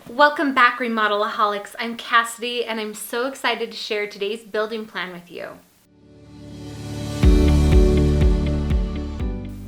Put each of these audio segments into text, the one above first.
Welcome back, Remodelaholics. I'm Cassidy, and I'm so excited to share today's building plan with you.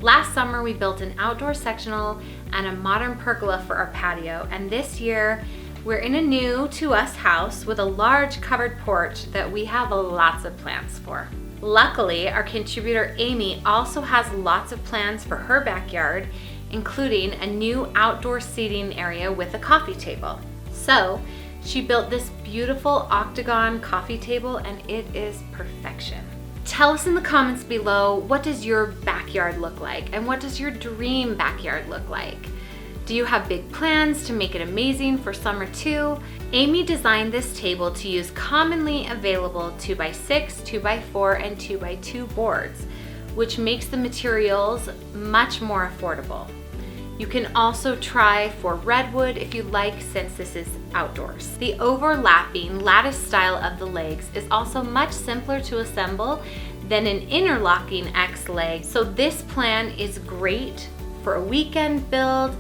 Last summer, we built an outdoor sectional and a modern pergola for our patio, and this year, we're in a new to us house with a large covered porch that we have lots of plans for. Luckily, our contributor Amy also has lots of plans for her backyard, including a new outdoor seating area with a coffee table. So she built this beautiful Octagon coffee table, and it is perfection. Tell us in the comments below, what does your backyard look like, and what does your dream backyard look like? Do you have big plans to make it amazing for summer too? Amy designed this table to use commonly available 2x6, 2x4, and 2x2 boards, which makes the materials much more affordable. You can also try for redwood if you like, since this is outdoors. The overlapping lattice style of the legs is also much simpler to assemble than an interlocking X leg, so this plan is great for a weekend build,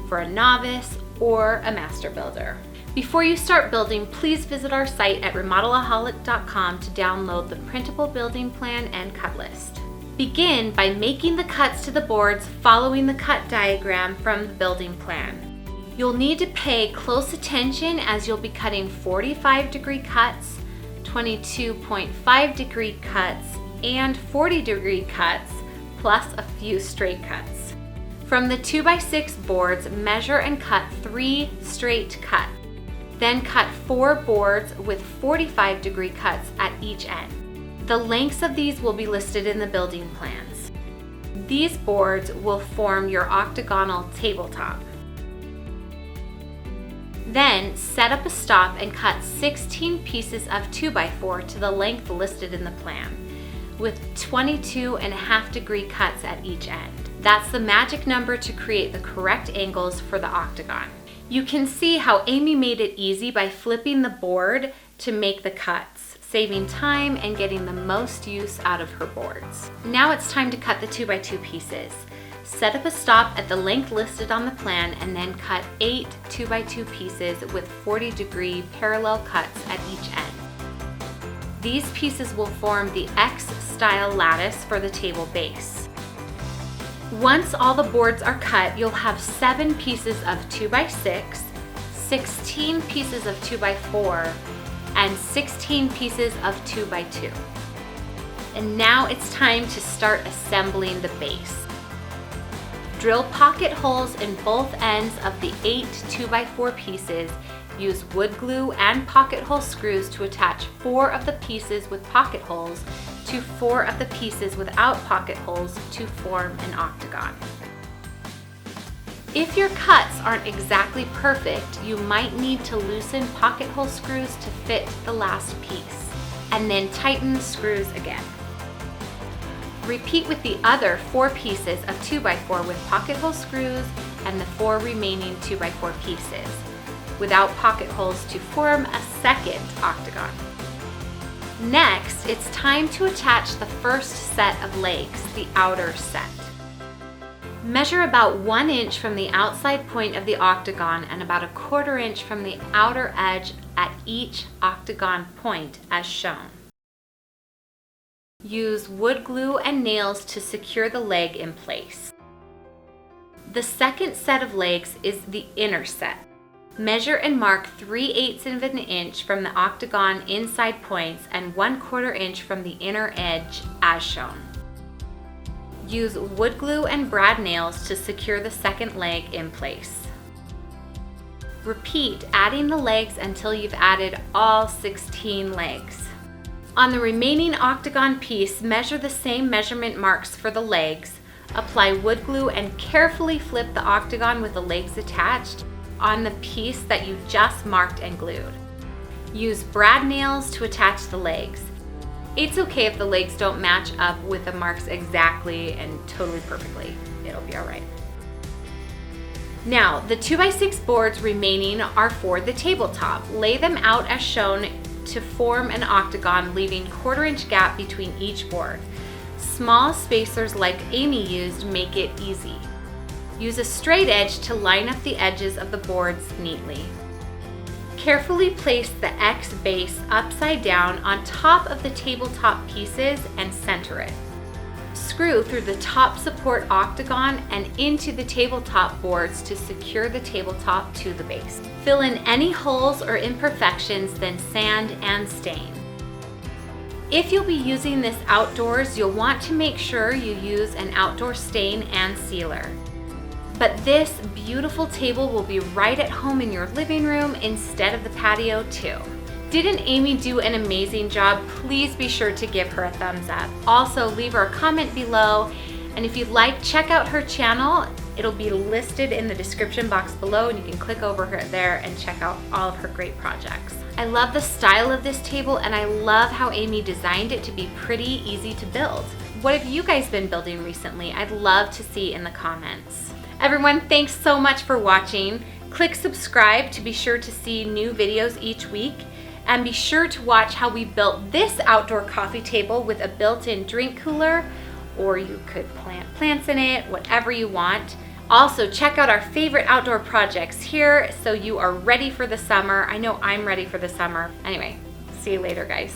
for a novice, or a master builder. Before you start building, please visit our site at Remodelaholic.com to download the printable building plan and cut list. Begin by making the cuts to the boards following the cut diagram from the building plan. You'll need to pay close attention as you'll be cutting 45-degree cuts, 22.5-degree cuts, and 40-degree cuts, plus a few straight cuts. From the 2x6 boards, measure and cut 3 straight cuts. Then cut 4 boards with 45-degree cuts at each end. The lengths of these will be listed in the building plans. These boards will form your octagonal tabletop. Then set up a stop and cut 16 pieces of 2x4 to the length listed in the plan, with 22.5-degree cuts at each end. That's the magic number to create the correct angles for the octagon. You can see how Amy made it easy by flipping the board to make the cuts, saving time and getting the most use out of her boards. Now it's time to cut the 2x2 pieces. Set up a stop at the length listed on the plan and then cut 8 2x2 pieces with 40-degree parallel cuts at each end. These pieces will form the X-style lattice for the table base. Once all the boards are cut, you'll have 7 pieces of 2x6, 16 pieces of 2x4, and 16 pieces of 2x2. And now it's time to start assembling the base. Drill pocket holes in both ends of the 8 2x4 pieces. Use wood glue and pocket hole screws to attach 4 of the pieces with pocket holes to 4 of the pieces without pocket holes to form an octagon. If your cuts aren't exactly perfect, you might need to loosen pocket hole screws to fit the last piece, and then tighten the screws again. Repeat with the other 4 pieces of 2x4 with pocket hole screws and the 4 remaining 2x4 pieces, without pocket holes, to form a second octagon. Next, it's time to attach the first set of legs, the outer set. Measure about 1 inch from the outside point of the octagon and about 1/4 inch from the outer edge at each octagon point as shown. Use wood glue and nails to secure the leg in place. The second set of legs is the inner set. Measure and mark 3/8 of an inch from the octagon inside points and 1/4 inch from the inner edge as shown. Use wood glue and brad nails to secure the second leg in place. Repeat adding the legs until you've added all 16 legs. On the remaining octagon piece, measure the same measurement marks for the legs, apply wood glue and carefully flip the octagon with the legs attached on the piece that you just marked and glued. Use brad nails to attach the legs. It's okay if the legs don't match up with the marks exactly and totally perfectly. It'll be all right. Now, the 2x6 boards remaining are for the tabletop. Lay them out as shown to form an octagon, leaving 1/4 inch gap between each board. Small spacers like Amy used make it easy. Use a straight edge to line up the edges of the boards neatly. Carefully place the X base upside down on top of the tabletop pieces and center it. Screw through the top support octagon and into the tabletop boards to secure the tabletop to the base. Fill in any holes or imperfections, then sand and stain. If you'll be using this outdoors, you'll want to make sure you use an outdoor stain and sealer. But this beautiful table will be right at home in your living room instead of the patio too. Didn't Amy do an amazing job? Please be sure to give her a thumbs up. Also, leave her a comment below, and if you'd like, check out her channel. It'll be listed in the description box below, and you can click over there and check out all of her great projects. I love the style of this table, and I love how Amy designed it to be pretty easy to build. What have you guys been building recently? I'd love to see in the comments. Everyone, thanks so much for watching. Click subscribe to be sure to see new videos each week. And be sure to watch how we built this outdoor coffee table with a built-in drink cooler, or you could plant plants in it, whatever you want. Also, check out our favorite outdoor projects here so you are ready for the summer. I know I'm ready for the summer. Anyway, see you later, guys.